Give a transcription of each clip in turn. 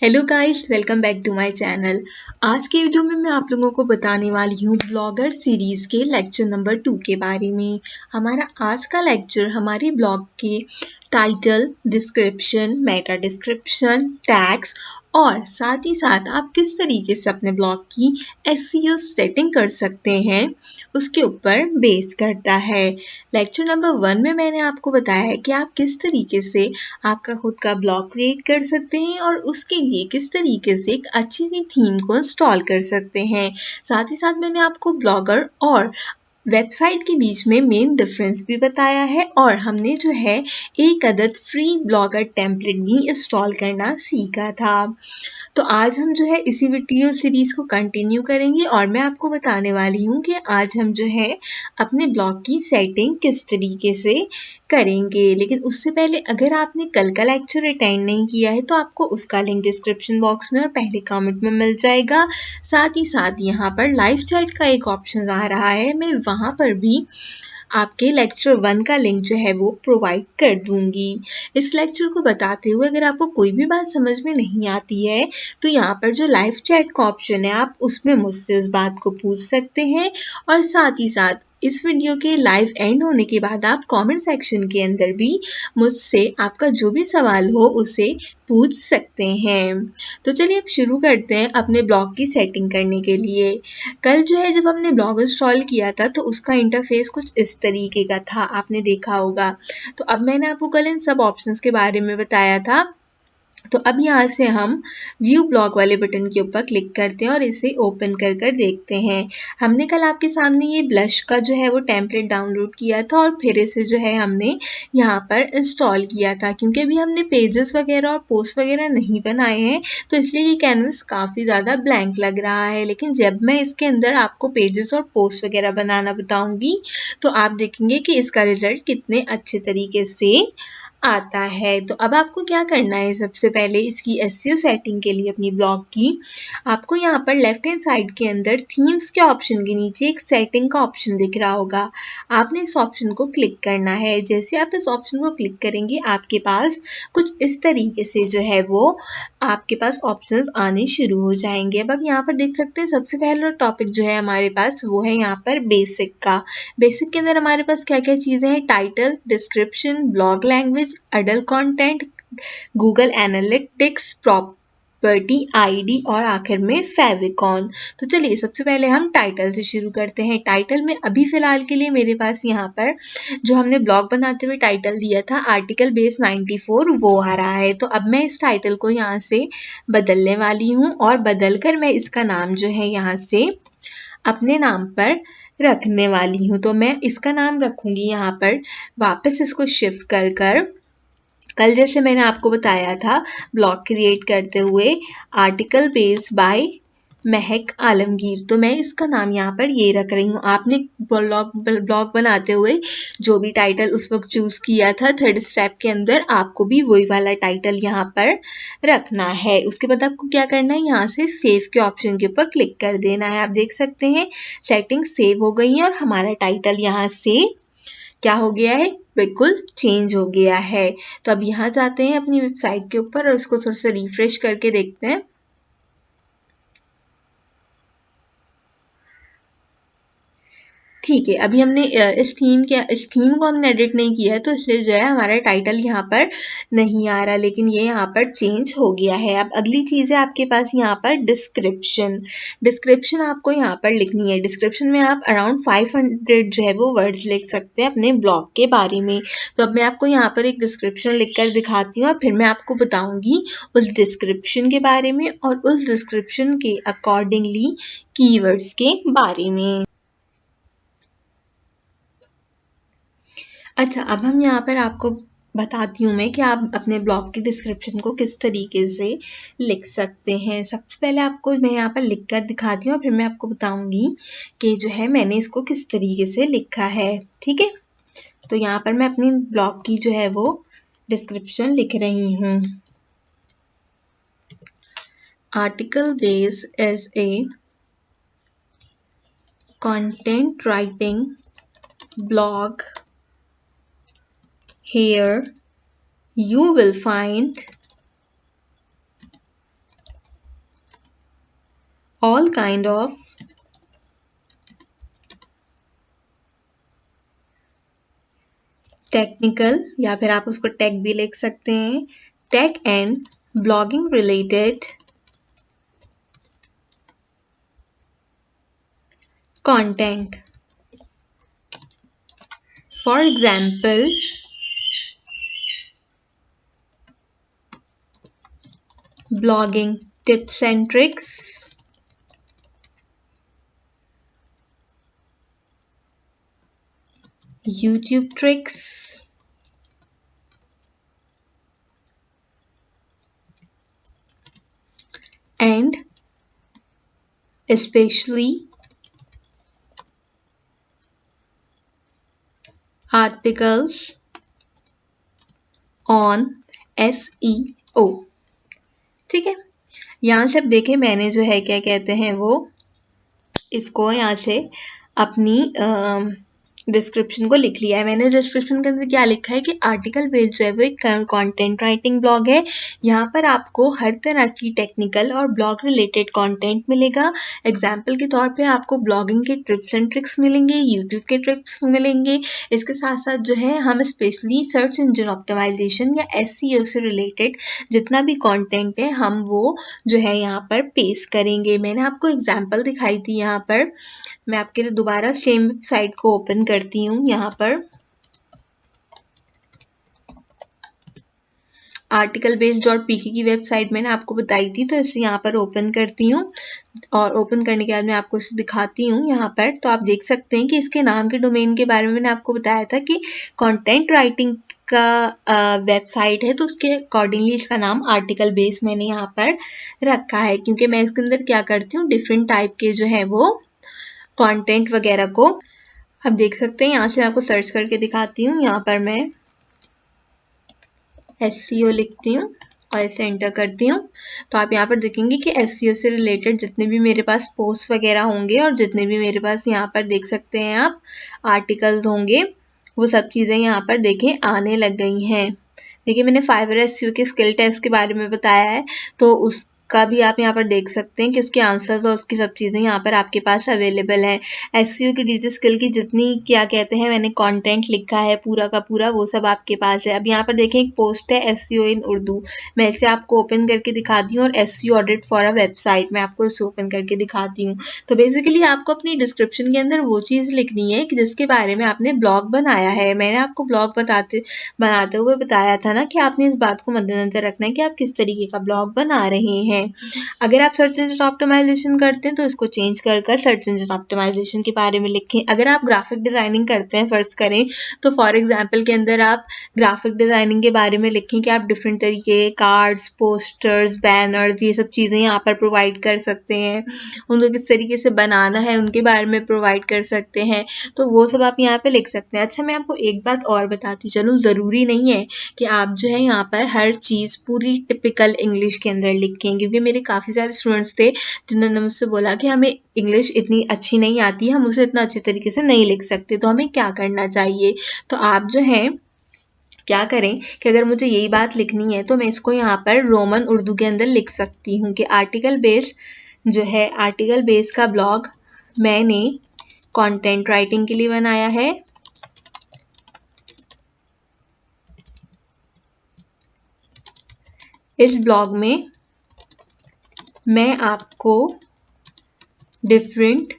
Hello guys, welcome back to my channel. आज के video में मैं आप लोगों को बताने वाली हूँ ब्लॉगर सीरीज के लेक्चर नंबर 2 के बारे में। हमारा आज का लेक्चर हमारे ब्लॉग के title, description, Meta description, tags और साथ ही साथ आप किस तरीके से अपने ब्लॉग की एसईओ सेटिंग कर सकते हैं उसके ऊपर बेस करता है। लेक्चर नंबर 1 में मैंने आपको बताया है कि आप किस तरीके से आपका खुद का ब्लॉग क्रिएट कर सकते हैं और उसके लिए किस तरीके से एक अच्छी सी थीम को इंस्टॉल कर सकते हैं। साथ ही साथ मैंने आपको ब्लॉगर और वेबसाइट के बीच में मेन डिफरेंस भी बताया है और हमने जो है एक अदद फ्री ब्लॉगर टेम्पलेट भी इंस्टॉल करना सीखा था। तो आज हम जो है इसी वीडियो सीरीज को कंटिन्यू करेंगे और मैं आपको बताने वाली हूँ कि आज हम जो है अपने ब्लॉग की सेटिंग किस तरीके से करेंगे। लेकिन उससे पहले अगर आपने कल का लेक्चर अटेंड नहीं किया है तो आपको उसका लिंक डिस्क्रिप्शन बॉक्स में और पहले कमेंट में मिल जाएगा। साथ ही साथ यहाँ पर लाइव चैट का एक ऑप्शन आ रहा है, मैं वहाँ पर भी आपके लेक्चर 1 का लिंक जो है वो प्रोवाइड कर दूंगी। इस लेक्चर को बताते हुए अगर आपको कोई भी बात समझ में नहीं आती है तो यहाँ पर जो लाइव चैट का ऑप्शन है आप उसमें मुझसे उस बात को पूछ सकते हैं और साथ ही साथ इस वीडियो के लाइव एंड होने के बाद आप कमेंट सेक्शन के अंदर भी मुझसे आपका जो भी सवाल हो उसे पूछ सकते हैं। तो चलिए अब शुरू करते हैं अपने ब्लॉग की सेटिंग करने के लिए। कल जो है जब हमने ब्लॉग इंस्टॉल किया था तो उसका इंटरफेस कुछ इस तरीके का था, आपने देखा होगा। तो अब मैंने आपको कल इन सब ऑप्शंस के बारे में बताया था। तो अब यहाँ से हम व्यू ब्लॉग वाले बटन के ऊपर क्लिक करते हैं और इसे ओपन कर कर देखते हैं। हमने कल आपके सामने ये ब्लश का जो है वो टेम्पलेट डाउनलोड किया था और फिर इसे जो है हमने यहाँ पर इंस्टॉल किया था। क्योंकि अभी हमने पेजेस वगैरह और पोस्ट वगैरह नहीं बनाए हैं तो इसलिए ये कैनवस काफ़ी ज़्यादा ब्लैंक लग रहा है। लेकिन जब मैं इसके अंदर आपको पेजेस और पोस्ट वगैरह बनाना बताऊंगी तो आप देखेंगे कि इसका रिजल्ट कितने अच्छे तरीके से आता है। तो अब आपको क्या करना है, सबसे पहले इसकी एसईओ सेटिंग के लिए अपनी ब्लॉग की आपको यहाँ पर लेफ्ट हैंड साइड के अंदर थीम्स के ऑप्शन के नीचे एक सेटिंग का ऑप्शन दिख रहा होगा। आपने इस ऑप्शन को क्लिक करना है। जैसे आप इस ऑप्शन को क्लिक करेंगे आपके पास कुछ इस तरीके से जो है वो आपके पास ऑप्शंस आने शुरू हो जाएंगे। अब आप यहाँ पर देख सकते हैं सबसे पहला टॉपिक जो है हमारे पास वो है यहाँ पर बेसिक का। बेसिक के अंदर हमारे पास क्या क्या चीज़ें हैं, title, description, blog language, adult content, Google analytics, property ID और आखिर में फेविकॉन। तो चलिए सबसे पहले हम टाइटल से शुरू करते हैं। टाइटल में अभी फिलहाल के लिए मेरे पास यहाँ पर जो हमने ब्लॉग बनाते हुए टाइटल दिया था आर्टिकल बेस 94 वो आ रहा है। तो अब मैं इस टाइटल को यहाँ से बदलने वाली हूँ और बदल कर मैं इसका नाम जो है यहाँ से अपने नाम पर रखने वाली हूँ। तो मैं इसका नाम रखूँगी यहाँ पर, वापस इसको शिफ्ट कर कर कल जैसे मैंने आपको बताया था ब्लॉग क्रिएट करते हुए आर्टिकल बेस बाय महक आलमगीर, तो मैं इसका नाम यहाँ पर ये रख रही हूँ। आपने ब्लॉग बनाते हुए जो भी टाइटल उस वक्त चूज किया था थर्ड स्टेप के अंदर आपको भी वही वाला टाइटल यहाँ पर रखना है। उसके बाद आपको क्या करना है, यहाँ से सेव के ऑप्शन के ऊपर क्लिक कर देना है। आप देख सकते हैं सेटिंग सेव हो गई है और हमारा टाइटल यहाँ से क्या हो गया है, बिल्कुल चेंज हो गया है। तो अब यहाँ जाते हैं अपनी वेबसाइट के ऊपर और उसको थोड़ा सा रिफ्रेश करके देखते हैं। ठीक है, अभी हमने इस थीम को हमने एडिट नहीं किया है तो इसलिए जो है हमारा टाइटल यहाँ पर नहीं आ रहा, लेकिन ये यहाँ पर चेंज हो गया है। अब अगली चीज़ है आपके पास यहाँ पर डिस्क्रिप्शन। डिस्क्रिप्शन आपको यहाँ पर लिखनी है। डिस्क्रिप्शन में आप अराउंड 500 जो है वो वर्ड्स लिख सकते हैं अपने ब्लॉग के बारे में। तो अब मैं आपको यहाँ पर एक डिस्क्रिप्शन लिख कर दिखाती हूँ और फिर मैं आपको बताऊँगी उस डिस्क्रिप्शन के बारे में और उस डिस्क्रिप्शन के अकॉर्डिंगली कीवर्ड्स के बारे में। अच्छा, अब हम यहाँ पर आपको बताती हूँ मैं कि आप अपने ब्लॉग की डिस्क्रिप्शन को किस तरीके से लिख सकते हैं। सबसे पहले आपको मैं यहाँ पर लिख कर दिखाती हूँ और फिर मैं आपको बताऊँगी कि जो है मैंने इसको किस तरीके से लिखा है। ठीक है, तो यहाँ पर मैं अपनी ब्लॉग की जो है वो डिस्क्रिप्शन लिख रही हूँ। Article base is a content writing blog. Here you will find all kind of technical, या फिर आप उसको टेक भी लिख सकते हैं, tech and blogging related content. For example, blogging tips and tricks, YouTube tricks, and especially articles on SEO. ठीक है, यहाँ से अब देखें मैंने जो है क्या कहते हैं वो इसको यहाँ से अपनी डिस्क्रिप्शन को लिख लिया है. मैंने डिस्क्रिप्शन के अंदर क्या लिखा है कि आर्टिकल बेस्ड जो है वो एक कंटेंट राइटिंग ब्लॉग है. यहाँ पर आपको हर तरह की टेक्निकल और ब्लॉग रिलेटेड कंटेंट मिलेगा. एग्जाम्पल के तौर पे आपको ब्लॉगिंग के टिप्स एंड ट्रिक्स मिलेंगे, यूट्यूब के ट्रिक्स मिलेंगे. इसके साथ साथ जो है हम स्पेशली सर्च इंजन ऑप्टिमाइजेशन या SEO से रिलेटेड जितना भी कंटेंट है हम वो जो है यहाँ पर पेश करेंगे. मैंने आपको एग्जाम्पल दिखाई थी. यहाँ पर मैं आपके लिए दोबारा सेम साइट को ओपन करती हूँ. यहाँ पर आर्टिकल बेस्ड.pk की वेबसाइट मैंने आपको बताई थी, तो इसे यहाँ पर ओपन करती हूँ और ओपन करने के बाद मैं आपको इसे दिखाती हूँ. यहाँ पर तो आप देख सकते हैं कि इसके नाम के डोमेन के बारे में मैंने आपको बताया था कि कंटेंट राइटिंग का वेबसाइट है, तो उसके अकॉर्डिंगली इसका नाम आर्टिकल बेस मैंने यहाँ पर रखा है, क्योंकि मैं इसके अंदर क्या करती हूँ डिफरेंट टाइप के जो है वो कंटेंट वगैरह को आप देख सकते हैं. यहाँ से मैं आपको सर्च करके दिखाती हूँ. यहाँ पर मैं SEO लिखती हूँ और इसे एंटर करती हूँ, तो आप यहाँ पर देखेंगे कि SEO से रिलेटेड जितने भी मेरे पास पोस्ट वगैरह होंगे और जितने भी मेरे पास यहाँ पर देख सकते हैं आप आर्टिकल्स होंगे, वो सब चीज़ें यहाँ पर देखें आने लग गई हैं. देखिए मैंने फाइवर SEO के स्किल टेस्ट के बारे में बताया है, तो उसका भी आप यहाँ पर देख सकते हैं कि उसके आंसर्स और उसकी सब चीज़ें यहाँ पर आपके पास अवेलेबल हैं. SEO की डिजिटल स्किल की जितनी क्या कहते हैं मैंने कंटेंट लिखा है पूरा का पूरा वो सब आपके पास है. अब यहाँ पर देखें एक पोस्ट है SEO इन उर्दू, मैं इसे आपको ओपन करके दिखाती हूँ, और SEO audit for a website मैं आपको इसे ओपन करके दिखाती हूँ. तो बेसिकली आपको अपनी डिस्क्रिप्शन के अंदर वो चीज़ लिखनी है कि जिसके बारे में आपने ब्लॉग बनाया है. मैंने आपको ब्लॉग बनाते हुए बताया था ना कि आपने इस बात को मद्देनजर रखना है कि आप किस तरीके का ब्लॉग बना रहे हैं. अगर आप सर्च इंजन ऑप्टिमाइजेशन करते हैं तो इसको चेंज कर सर्च इंजन ऑप्टिमाइजेशन के बारे में लिखें. अगर आप ग्राफिक डिज़ाइनिंग करते हैं फर्ज करें, तो फॉर एग्जांपल के अंदर आप ग्राफिक डिज़ाइनिंग के बारे में लिखें कि आप डिफरेंट तरीके के कार्ड्स, पोस्टर्स, बैनर्स ये सब चीज़ें यहाँ पर प्रोवाइड कर सकते हैं. उनको किस तरीके से बनाना है उनके बारे में प्रोवाइड कर सकते हैं, तो वो सब आप यहाँ पे लिख सकते हैं. अच्छा मैं आपको एक बात और बताती चलूँ, ज़रूरी नहीं है कि आप जो है यहाँ पर हर चीज़ पूरी टिपिकल इंग्लिश के अंदर लिखें, क्योंकि मेरे काफ़ी सारे स्टूडेंट्स थे जिन्होंने मुझसे बोला कि हमें इंग्लिश इतनी अच्छी नहीं आती, हम उसे इतना अच्छे तरीके से नहीं लिख सकते, तो हमें क्या करना चाहिए. तो आप जो है क्या करें कि अगर मुझे यही बात लिखनी है तो मैं इसको यहाँ पर रोमन उर्दू के अंदर लिख सकती हूँ कि आर्टिकल बेस जो है आर्टिकल बेस का ब्लॉग मैंने कंटेंट राइटिंग के लिए बनाया है. इस ब्लॉग में मैं आपको डिफरेंट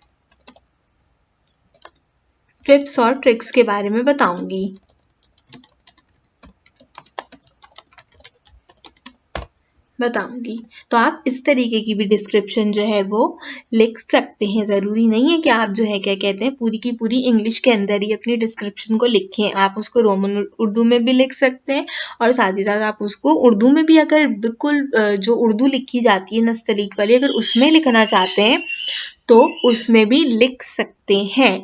टिप्स और ट्रिक्स के बारे में बताऊंगी. तो आप इस तरीके की भी डिस्क्रिप्शन जो है वो लिख सकते हैं. ज़रूरी नहीं है कि आप जो है क्या कहते हैं पूरी की पूरी इंग्लिश के अंदर ही अपनी डिस्क्रिप्शन को लिखें. आप उसको रोमन उर्दू में भी लिख सकते हैं, और साथ ही साथ आप उसको उर्दू में भी अगर बिल्कुल जो उर्दू लिखी जाती है नस्तलीक वाली अगर उसमें लिखना चाहते हैं तो उसमें भी लिख सकते हैं.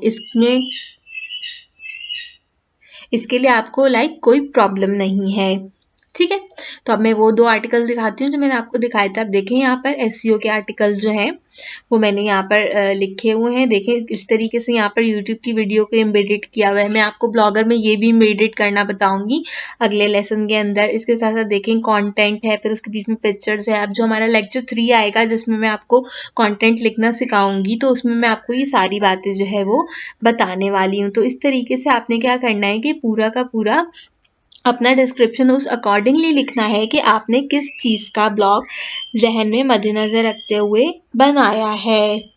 इसके लिए आपको कोई प्रॉब्लम नहीं है. ठीक है। तो अब मैं वो 2 आर्टिकल दिखाती हूँ जो मैंने आपको दिखाए थे। आप देखें यहाँ पर एसईओ के आर्टिकल जो हैं वो मैंने यहाँ पर लिखे हुए हैं। देखें इस तरीके से यहाँ पर यूट्यूब की वीडियो को एम्बेडेड किया हुआ है। मैं आपको ब्लॉगर में ये भी एम्बेडेड करना बताऊंगी अगले लेसन के अंदर। इसके साथ साथ देखें कंटेंट है, फिर उसके बीच में पिक्चर्स है। अब जो हमारा लेक्चर 3 आएगा जिसमें मैं आपको कंटेंट लिखना सिखाऊंगी, तो उसमें मैं आपको ये सारी बातें जो है वो बताने वाली हूँ। तो इस तरीके से आपने क्या करना है कि पूरा का पूरा अपना डिस्क्रिप्शन उस अकॉर्डिंगली लिखना है कि आपने किस चीज़ का ब्लॉग ज़हन में मद्देनज़र रखते हुए बनाया है।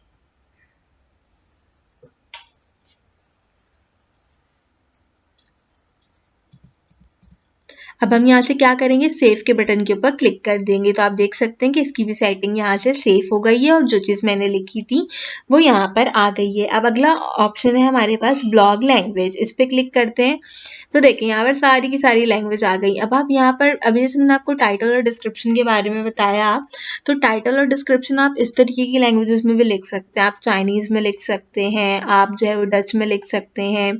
अब हम यहाँ से क्या करेंगे, सेव के बटन के ऊपर क्लिक कर देंगे। तो आप देख सकते हैं कि इसकी भी सेटिंग यहाँ से सेव हो गई है और जो चीज़ मैंने लिखी थी वो यहाँ पर आ गई है। अब अगला ऑप्शन है हमारे पास ब्लॉग लैंग्वेज, इस पर क्लिक करते हैं। तो देखिए यहाँ पर सारी की सारी लैंग्वेज आ गई। अब आप यहाँ पर अभी जैसे मैंने आपको टाइटल और डिस्क्रिप्शन के बारे में बताया, तो टाइटल और डिस्क्रिप्शन आप इस तरीके की लैंग्वेजेस में भी लिख सकते हैं। आप चाइनीज़ में लिख सकते हैं, आप जो है वो डच में लिख सकते हैं,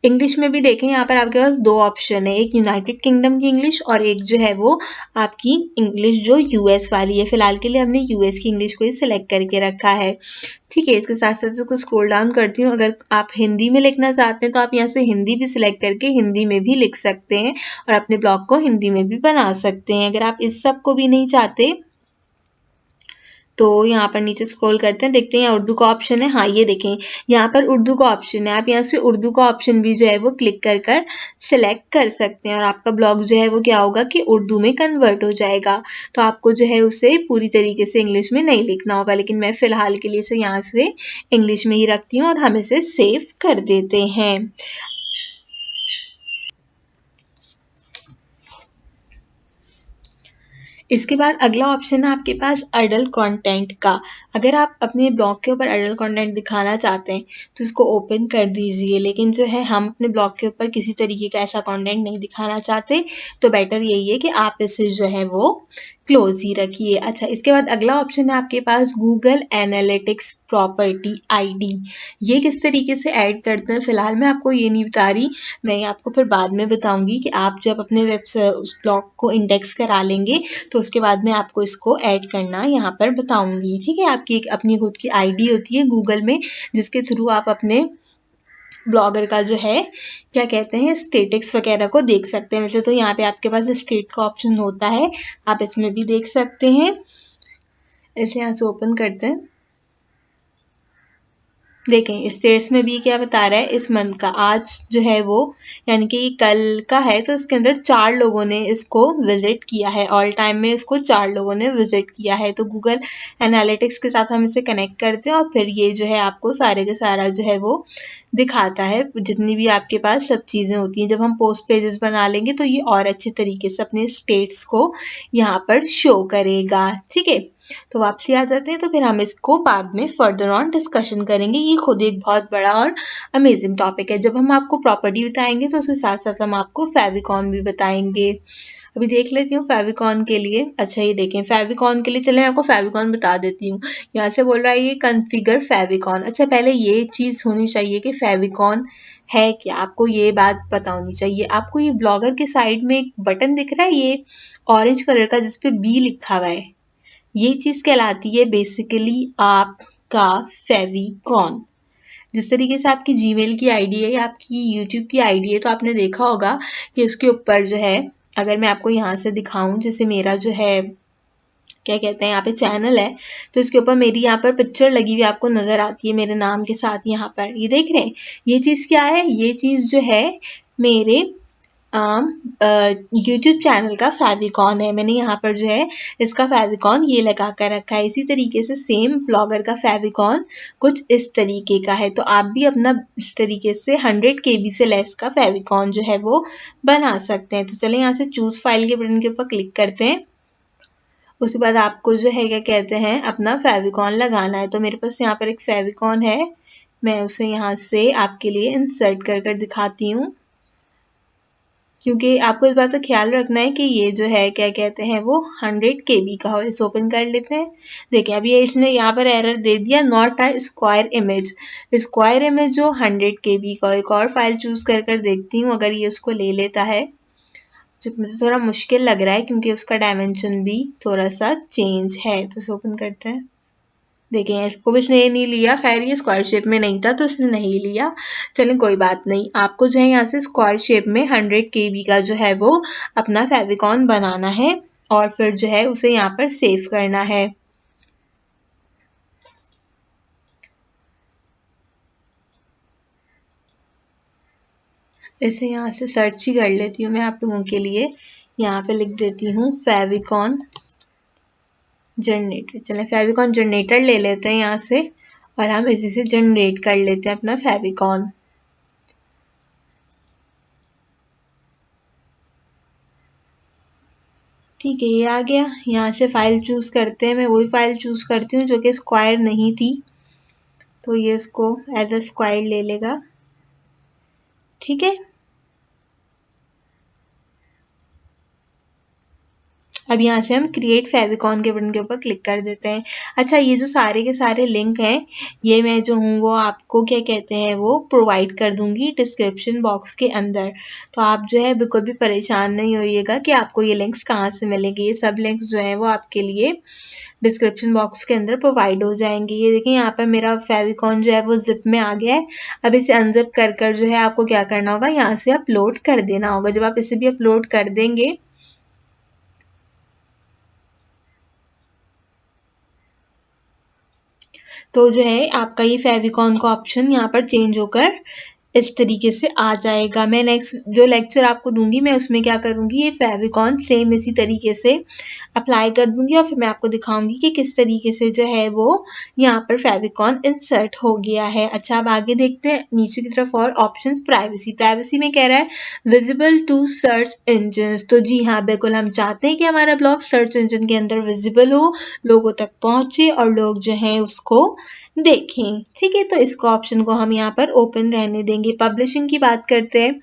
इंग्लिश में भी देखें यहाँ पर आपके पास 2 ऑप्शन है, एक यूनाइटेड किंगडम की इंग्लिश और एक जो है वो आपकी इंग्लिश जो यूएस वाली है। फिलहाल के लिए हमने यूएस की इंग्लिश को ही सिलेक्ट करके रखा है। ठीक है, इसके साथ साथ इसको स्क्रॉल डाउन करती हूँ। अगर आप हिंदी में लिखना चाहते हैं तो आप यहाँ से हिंदी भी सिलेक्ट करके हिंदी में भी लिख सकते हैं और अपने ब्लॉग को हिंदी में भी बना सकते हैं। अगर आप इस सब को भी नहीं चाहते तो यहाँ पर नीचे स्क्रॉल करते हैं, देखते हैं यहाँ उर्दू का ऑप्शन है। हाँ ये देखें यहाँ पर उर्दू का ऑप्शन है। आप यहाँ से उर्दू का ऑप्शन भी जो है वो क्लिक कर कर सिलेक्ट कर सकते हैं और आपका ब्लॉग जो है वो क्या होगा कि उर्दू में कन्वर्ट हो जाएगा। तो आपको जो है उसे पूरी तरीके से इंग्लिश में नहीं लिखना होगा, लेकिन मैं फ़िलहाल के लिए इसे यहाँ से इंग्लिश में ही रखती हूँ और हम इसे सेव कर देते हैं। इसके बाद अगला ऑप्शन है आपके पास अडल्ट कंटेंट का। अगर आप अपने ब्लॉग के ऊपर अडल्ट कंटेंट दिखाना चाहते हैं तो इसको ओपन कर दीजिए, लेकिन जो है हम अपने ब्लॉग के ऊपर किसी तरीके का ऐसा कंटेंट नहीं दिखाना चाहते, तो बेटर यही है कि आप इसे जो है वो क्लोज ही रखिए। अच्छा, इसके बाद अगला ऑप्शन है आपके पास गूगल एनालिटिक्स प्रॉपर्टी आईडी। ये किस तरीके से ऐड करते हैं फिलहाल मैं आपको ये नहीं बता रही, मैं आपको फिर बाद में बताऊंगी कि आप जब अपने उस ब्लॉग को इंडेक्स करा लेंगे तो उसके बाद मैं आपको इसको ऐड करना यहाँ पर बताऊंगी। ठीक है, आपकी एक अपनी खुद की आईडी होती है गूगल में जिसके थ्रू आप अपने ब्लॉगर का जो है क्या कहते हैं स्टेटिक्स वगैरह को देख सकते हैं। वैसे तो यहाँ पे आपके पास स्टेट का ऑप्शन होता है, आप इसमें भी देख सकते हैं। इसे यहाँ से ओपन करते हैं, देखें स्टेट्स में भी क्या बता रहा है इस मंथ का, आज जो है वो यानी कि कल का है, तो इसके अंदर 4 लोगों ने इसको विजिट किया है। ऑल टाइम में इसको 4 लोगों ने विजिट किया है। तो गूगल एनालिटिक्स के साथ हम इसे कनेक्ट करते हैं और फिर ये जो है आपको सारे के सारा जो है वो दिखाता है, जितनी भी आपके पास सब चीज़ें होती हैं। जब हम पोस्ट पेजेस बना लेंगे तो ये और अच्छे तरीके से अपने स्टेट्स को यहाँ पर शो करेगा। ठीक है, तो वापसी आ जाते हैं, तो फिर हम इसको बाद में फर्दर ऑन डिस्कशन करेंगे। ये खुद एक बहुत बड़ा और अमेजिंग टॉपिक है। जब हम आपको प्रॉपर्टी बताएंगे तो उसके साथ साथ हम आपको फेविकॉन भी बताएंगे। अभी देख लेती हूँ फेविकॉन के लिए। अच्छा ये देखें फेविकॉन के लिए, चले मैं आपको फेविकॉन बता देती हूँ। यहाँ से बोल रहा है ये कॉन्फ़िगर फेविकॉन। अच्छा पहले ये चीज़ होनी चाहिए कि फेविकॉन है क्या, आपको ये बात पता होनी चाहिए। आपको ये ब्लॉगर के साइड में एक बटन दिख रहा है ये ऑरेंज कलर का जिसपे बी लिखा हुआ है, ये चीज़ कहलाती है बेसिकली आपका फेविकॉन। जिस तरीके से आपकी जीमेल की आईडी है या आपकी यूट्यूब की आईडी है, तो आपने देखा होगा कि उसके ऊपर जो है, अगर मैं आपको यहाँ से दिखाऊं, जैसे मेरा जो है क्या कहते हैं यहाँ पे चैनल है, तो इसके ऊपर मेरी यहाँ पर पिक्चर लगी हुई आपको नज़र आती है मेरे नाम के साथ। यहाँ पर ये देख रहे हैं, ये चीज़ क्या है, ये चीज़ जो है मेरे यूट्यूब चैनल का फेविकॉन है। मैंने यहाँ पर जो है इसका फेविकॉन ये लगा कर रखा है। इसी तरीके से सेम ब्लॉगर का फेविकॉन कुछ इस तरीके का है। तो आप भी अपना इस तरीके से 100 KB से लेस का फेविकॉन जो है वो बना सकते हैं। तो चलें यहाँ से चूज़ फाइल के बटन के ऊपर क्लिक करते हैं। उसके बाद आपको जो है क्या कहते हैं अपना फेविकॉन लगाना है। तो मेरे पास यहाँ पर एक फेविकॉन है, मैं उसे यहाँ से आपके लिए इंसर्ट कर कर दिखाती हूँ, क्योंकि आपको इस बात का ख्याल रखना है कि ये जो है क्या कहते हैं वो 100 KB का हो। इसे ओपन कर लेते हैं। देखिए अभी इसने यहाँ पर एरर दे दिया, not a square image. Square image जो 100 KB का। एक और फाइल चूज़ कर कर देखती हूँ अगर ये उसको ले लेता है। जो कि मुझे थोड़ा मुश्किल लग रहा है क्योंकि उसका डायमेंशन भी थोड़ा सा चेंज है। तो इसे ओपन करते हैं। देखें इसको भी इसने नहीं लिया, खैर ये स्क्वायर शेप में नहीं था तो इसने नहीं लिया। चलें कोई बात नहीं। आपको जो है यहाँ से स्क्वायर शेप में 100 KB का जो है वो अपना फेविकॉन बनाना है और फिर जो है उसे यहाँ पर सेव करना है। इसे यहाँ से सर्च ही कर लेती हूँ मैं आप लोगों के लिए। यहाँ पे लिख देती हूँ फेविकॉन जनरेटर। चलें फेविकॉन जनरेटर ले लेते हैं यहाँ से और हम इसी से जनरेट कर लेते हैं अपना फेविकॉन। ठीक है ये आ गया। यहाँ से फाइल चूज करते हैं। मैं वही फाइल चूज करती हूँ जो कि स्क्वायर नहीं थी, तो ये इसको एज अ स्क्वायर ले लेगा। ठीक है, अब यहाँ से हम क्रिएट फेविकॉन के बटन के ऊपर क्लिक कर देते हैं। अच्छा ये जो सारे के सारे लिंक हैं ये मैं जो हूँ वो आपको क्या कहते हैं वो प्रोवाइड कर दूंगी डिस्क्रिप्शन बॉक्स के अंदर। तो आप जो है बिल्कुल भी परेशान नहीं होइएगा कि आपको ये लिंक्स कहाँ से मिलेंगे। ये सब लिंक्स जो है वो आपके लिए डिस्क्रिप्शन बॉक्स के अंदर प्रोवाइड हो जाएंगे। ये देखिए यहाँ पर मेरा फेविकॉन जो है वो जिप में आ गया है। अब इसे अनजिप कर कर जो है आपको क्या करना होगा, यहाँ से अपलोड कर देना होगा। जब आप इसे भी अपलोड कर देंगे तो जो है आपका ये फेविकॉन का ऑप्शन यहाँ पर चेंज होकर इस तरीके से आ जाएगा। मैं नेक्स्ट जो लेक्चर आपको दूंगी मैं उसमें क्या करूंगी, ये फेविकॉन सेम इसी तरीके से अप्लाई कर दूंगी और फिर मैं आपको दिखाऊंगी कि किस तरीके से जो है वो यहाँ पर फेविकॉन इंसर्ट हो गया है। अच्छा अब आगे देखते हैं नीचे की तरफ और ऑप्शंस। प्राइवेसी में कह रहा है विजिबल टू सर्च इंजन। तो जी हाँ बिल्कुल हम चाहते हैं कि हमारा ब्लॉग सर्च इंजन के अंदर विजिबल हो, लोगों तक पहुंचे और लोग जो है उसको देखें। ठीक है, तो इसको ऑप्शन को हम यहाँ पर ओपन रहने देंगे। पब्लिशिंग की बात करते हैं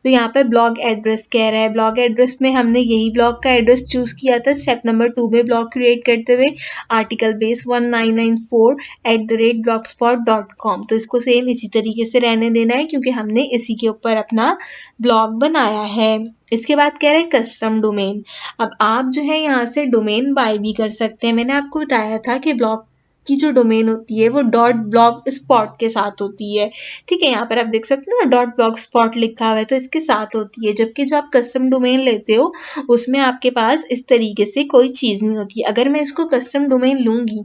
तो यहाँ पर ब्लॉग एड्रेस कह रहा है। ब्लॉग एड्रेस में हमने यही ब्लॉग का एड्रेस चूज किया था स्टेप नंबर 2 में ब्लॉग क्रिएट करते हुए, आर्टिकल बेस 1994@blogspot.com। तो इसको सेम इसी तरीके से रहने देना है क्योंकि हमने इसी के ऊपर अपना ब्लॉग बनाया है। इसके बाद कह रहे हैं कस्टम डोमेन। अब आप जो है यहाँ से डोमेन बाय भी कर सकते हैं। मैंने आपको बताया था कि ब्लॉग की जो डोमेन होती है वो डॉट ब्लॉग स्पॉट के साथ होती है। ठीक है, यहाँ पर आप देख सकते हो ना डॉट ब्लॉग स्पॉट लिखा हुआ है तो इसके साथ होती है। जबकि जो आप कस्टम डोमेन लेते हो उसमें आपके पास इस तरीके से कोई चीज़ नहीं होती। अगर मैं इसको कस्टम डोमेन लूंगी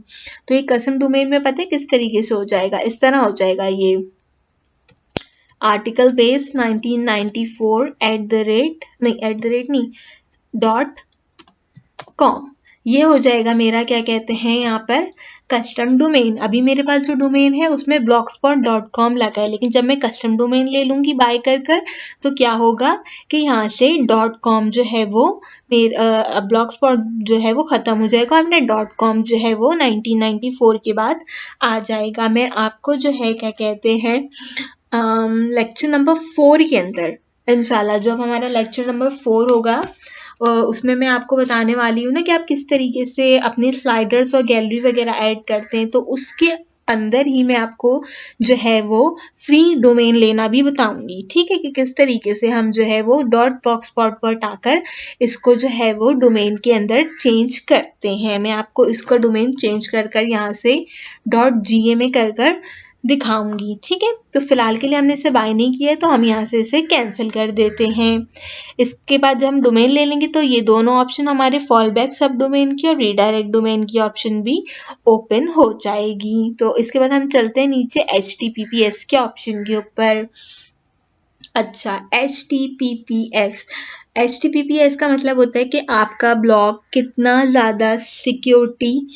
तो ये कस्टम डोमेन में पता है किस तरीके से हो जाएगा, इस तरह हो जाएगा ये आर्टिकल बेस 1994 ये हो जाएगा मेरा क्या कहते हैं यहाँ पर कस्टम डोमेन। अभी मेरे पास जो डोमेन है उसमें blogspot.com लगा है, लेकिन जब मैं कस्टम डोमेन ले लूंगी बाय कर कर तो क्या होगा कि यहाँ से .com जो है वो मेरा ब्लॉगस्पॉट जो है वो ख़त्म हो जाएगा और मेरा .com जो है वो 1994 के बाद आ जाएगा। मैं आपको जो है क्या कहते हैं लेक्चर नंबर 4 के अंदर इंशाल्लाह जब हमारा लेक्चर नंबर 4 होगा उसमें मैं आपको बताने वाली हूँ ना कि आप किस तरीके से अपने स्लाइडर्स और गैलरी वगैरह ऐड करते हैं। तो उसके अंदर ही मैं आपको जो है वो फ्री डोमेन लेना भी बताऊंगी। ठीक है, कि किस तरीके से हम जो है वो .blogspot को हटाकर इसको जो है वो डोमेन के अंदर चेंज करते हैं। मैं आपको इसका डोमेन चेंज कर कर यहाँ से .ga में कर कर दिखाऊंगी। ठीक है, तो फिलहाल के लिए हमने इसे बाय नहीं किया है तो हम यहाँ से इसे कैंसिल कर देते हैं। इसके बाद जब हम डोमेन ले लेंगे तो ये दोनों ऑप्शन हमारे फॉल बैक सब डोमेन की और रीडायरेक्ट डोमेन की ऑप्शन भी ओपन हो जाएगी। तो इसके बाद हम चलते हैं नीचे HTTPS के ऑप्शन के ऊपर। अच्छा HTTPS का मतलब होता है कि आपका ब्लॉग कितना ज़्यादा सिक्योरिटी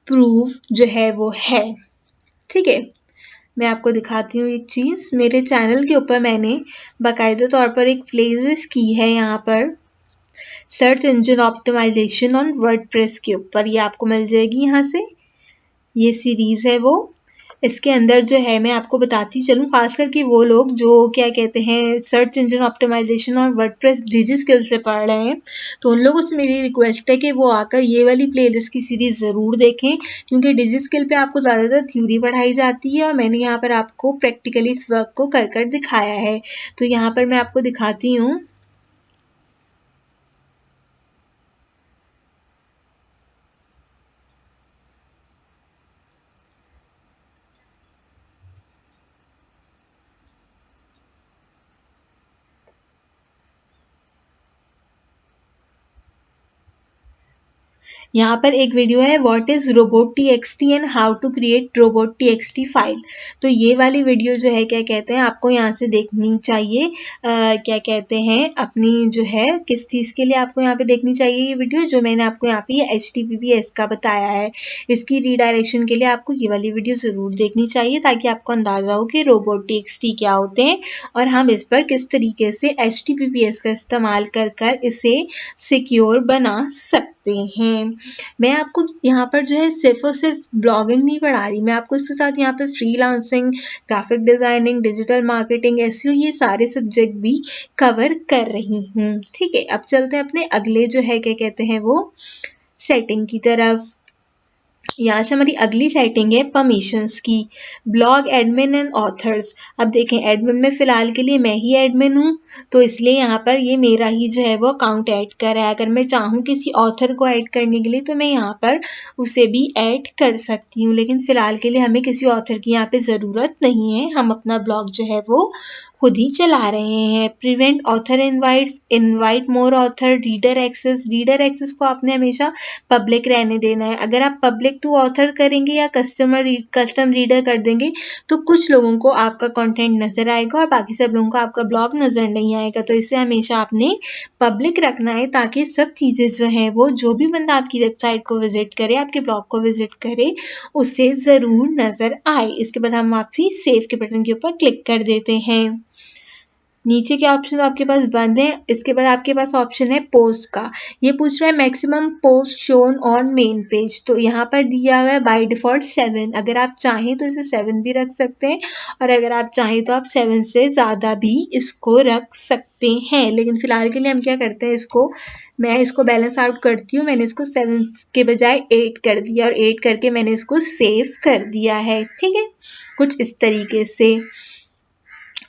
प्रूफ जो है वो है। ठीक है, मैं आपको दिखाती हूँ एक चीज़। मेरे चैनल के ऊपर मैंने बाकायदा तौर पर एक प्लेलिस्ट की है यहाँ पर search engine optimisation on WordPress के ऊपर। ये आपको मिल जाएगी यहाँ से, ये सीरीज़ है वो। इसके अंदर जो है मैं आपको बताती चलूँ खास करके वो लोग जो क्या कहते हैं सर्च इंजन ऑप्टिमाइजेशन और वर्डप्रेस डिजी स्किल से पढ़ रहे हैं तो उन लोगों से मेरी रिक्वेस्ट है कि वो आकर ये वाली प्लेलिस्ट की सीरीज़ ज़रूर देखें क्योंकि डिजी स्किल पे आपको ज़्यादातर थ्योरी पढ़ाई जाती है और मैंने यहाँ पर आपको प्रैक्टिकली इस वर्क को कर कर दिखाया है। तो यहाँ पर मैं आपको दिखाती हूँ यहाँ पर एक वीडियो है what is robot.txt and how to create robot.txt file. तो ये वाली वीडियो जो है क्या कहते हैं आपको यहाँ से देखनी चाहिए। क्या कहते हैं अपनी जो है किस चीज़ के लिए आपको यहाँ पे देखनी चाहिए ये वीडियो, जो मैंने आपको यहाँ पे ये HTTPS का बताया है। इसकी रीडायरेक्शन के लिए आपको ये वाली वीडियो ज़रूर देखनी चाहिए ताकि आपको अंदाज़ा हो कि robot.txt क्या होते हैं और हम इस पर किस तरीके से HTTPS का इस्तेमाल कर इसे सिक्योर बना सकते हैं। मैं आपको यहाँ पर जो है सिर्फ और सिर्फ ब्लॉगिंग नहीं पढ़ा रही, मैं आपको इसके साथ यहाँ पे freelancing, graphic designing, digital marketing, SEO ये सारे सब्जेक्ट भी कवर कर रही हूँ। ठीक है, अब चलते हैं अपने अगले जो है क्या कहते हैं वो सेटिंग की तरफ। यहाँ से हमारी अगली सेटिंग है परमिशंस की, ब्लॉग एडमिन एंड ऑथर्स। अब देखें एडमिन में फ़िलहाल के लिए मैं ही एडमिन हूँ, तो इसलिए यहाँ पर ये मेरा ही जो है वो अकाउंट ऐड कर रहा है। अगर मैं चाहूँ किसी ऑथर को ऐड करने के लिए तो मैं यहाँ पर उसे भी ऐड कर सकती हूँ, लेकिन फ़िलहाल के लिए हमें किसी ऑथर की यहाँ पे ज़रूरत नहीं है, हम अपना ब्लॉग जो है वो खुद ही चला रहे हैं। प्रिवेंट ऑथर इनवाइट्स, इनवाइट मोर ऑथर, रीडर एक्सेस को आपने हमेशा पब्लिक रहने देना है। अगर आप पब्लिक टू ऑथर करेंगे या कस्टम रीडर कर देंगे तो कुछ लोगों को आपका कंटेंट नज़र आएगा और बाकी सब लोगों को आपका ब्लॉग नज़र नहीं आएगा। तो इसे हमेशा आपने पब्लिक रखना है ताकि सब चीज़ें जो हैं वो जो भी बंदा आपकी वेबसाइट को विजिट करे, आपके ब्लॉग को विजिट करे, उसे ज़रूर नज़र आए। इसके बाद हम वापसी सेव के बटन के ऊपर क्लिक कर देते हैं। नीचे के ऑप्शन आपके पास बंद हैं। इसके बाद आपके पास ऑप्शन है पोस्ट का। ये पूछ रहा है maximum post shown on main page, तो यहाँ पर दिया हुआ है बाय डिफ़ॉल्ट 7। अगर आप चाहें तो इसे 7 भी रख सकते हैं और अगर आप चाहें तो आप 7 से ज़्यादा भी इसको रख सकते हैं, लेकिन फ़िलहाल के लिए हम क्या करते हैं मैं इसको बैलेंस आउट करती हूँ। मैंने इसको 7 के बजाय 8 कर दिया और 8 करके मैंने इसको सेव कर दिया है। ठीक है, कुछ इस तरीके से।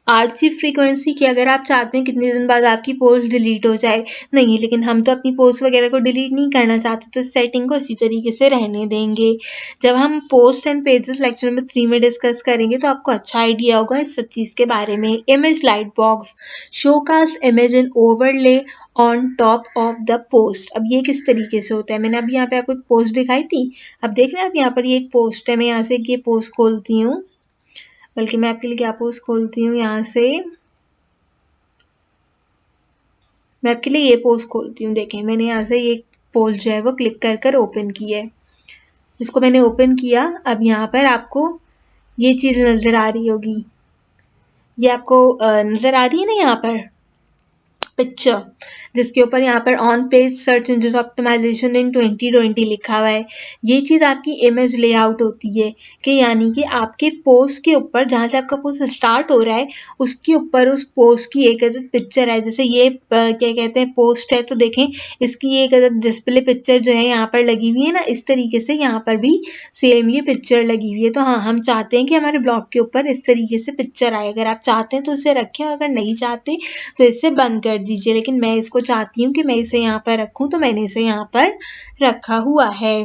आर्चिव फ्रीक्वेंसी की अगर आप चाहते हैं कितने दिन बाद आपकी पोस्ट डिलीट हो जाए, नहीं, लेकिन हम तो अपनी पोस्ट वगैरह को डिलीट नहीं करना चाहते, तो इस सेटिंग को इसी तरीके से रहने देंगे। जब हम post and pages lecture number 3 में डिस्कस करेंगे तो आपको अच्छा आइडिया होगा इस सब चीज़ के बारे में। Image light box, showcase image and overlay on top of the post. अब ये किस तरीके से होता है, मैंने अभी यहाँ पे आपको एक पोस्ट दिखाई थी। अब देख रहे हैं आप यहाँ पर ये एक पोस्ट है, मैं यहाँ से ये पोस्ट खोलती हूँ, बल्कि मैं आपके लिए क्या पोस्ट खोलती हूँ, यहाँ से मैं आपके लिए ये पोस्ट खोलती हूँ। देखें मैंने यहाँ से ये पोस्ट जो है वो क्लिक कर ओपन की है। इसको मैंने ओपन किया। अब यहाँ पर आपको ये चीज़ नज़र आ रही होगी, ये आपको नज़र आ रही है ना यहाँ पर पिक्चर, जिसके ऊपर यहाँ पर on page search engine optimisation in 2020 लिखा हुआ है। ये चीज़ आपकी इमेज लेआउट होती है कि यानी कि आपके पोस्ट के ऊपर जहाँ से आपका पोस्ट स्टार्ट हो रहा है उसके ऊपर उस पोस्ट की एक अदद पिक्चर है। जैसे ये क्या कहते हैं पोस्ट है, तो देखें इसकी एक अदद डिस्प्ले पिक्चर जो है यहाँ पर लगी हुई है ना, इस तरीके से यहाँ पर भी सेम ये पिक्चर लगी हुई है। तो हाँ, हम चाहते हैं कि हमारे ब्लॉग के ऊपर इस तरीके से पिक्चर आए। अगर आप चाहते हैं तो इसे रखें और अगर नहीं चाहते तो इसे बंद कर दीजिए, लेकिन मैं इसको चाहती हूँ कि मैं इसे यहाँ पर रखूँ, तो मैंने इसे यहाँ पर रखा हुआ है।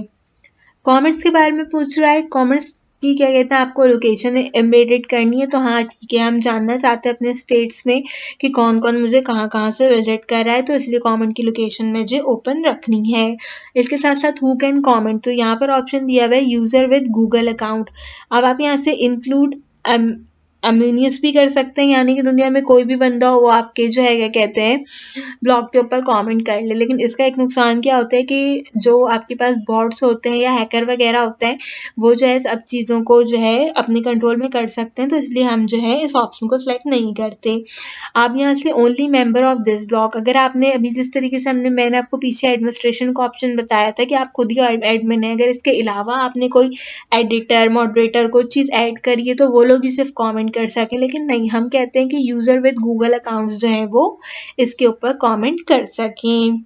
कमेंट्स के बारे में पूछ रहा है, कमेंट्स की क्या कहते हैं आपको लोकेशन एम्बेडेड करनी है, तो हाँ ठीक है, हम जानना चाहते हैं अपने स्टेट्स में कि कौन कौन मुझे कहाँ कहाँ से विजिट कर रहा है, तो इसलिए कमेंट की लोकेशन मुझे ओपन रखनी है। इसके साथ साथ हु कैन कमेंट, तो यहाँ पर ऑप्शन दिया हुआ है यूज़र विद गूगल अकाउंट। अब आप यहाँ से इंक्लूड अम्यूनियस भी कर सकते हैं, यानी कि दुनिया में कोई भी बंदा हो वो आपके जो है क्या कहते हैं ब्लॉग के ऊपर कमेंट कर ले। लेकिन इसका एक नुकसान क्या होता है कि जो आपके पास बॉट्स होते हैं या हैकर वगैरह होते हैं वो जो है सब चीज़ों को जो है अपने कंट्रोल में कर सकते हैं, तो इसलिए हम जो है इस ऑप्शन को सिलेक्ट नहीं करते। आप यहाँ से only member of this blog, अगर आपने अभी जिस तरीके से मैंने आपको पीछे एडमिनिस्ट्रेशन का ऑप्शन बताया था कि आप खुद ही एडमिन है, अगर इसके अलावा आपने कोई एडिटर मॉडरेटर कोई चीज़ ऐड करी है तो वो लोग ही सिर्फ कमेंट कर सकें, लेकिन नहीं, हम कहते हैं कि यूज़र विद गूगल अकाउंट्स जो हैं वो इसके ऊपर कमेंट कर सकें।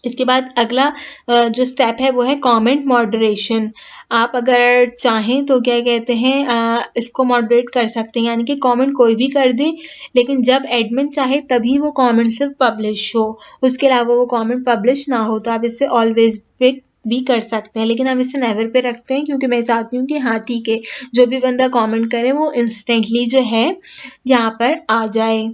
इसके बाद अगला जो स्टेप है वो है कमेंट मॉडरेशन। आप अगर चाहें तो क्या कहते हैं इसको मॉडरेट कर सकते हैं, यानी कि कमेंट कोई भी कर दे, लेकिन जब एडमिन चाहे तभी वो कमेंट सिर्फ पब्लिश हो, उसके अलावा वो कमेंट पब्लिश ना हो। तो आप इससे ऑलवेज पिक भी कर सकते हैं, लेकिन हम इसे नेवर पे रखते हैं क्योंकि मैं चाहती हूँ कि हाँ ठीक है, जो भी बंदा कमेंट करे वो इंस्टेंटली जो है यहाँ पर आ जाए।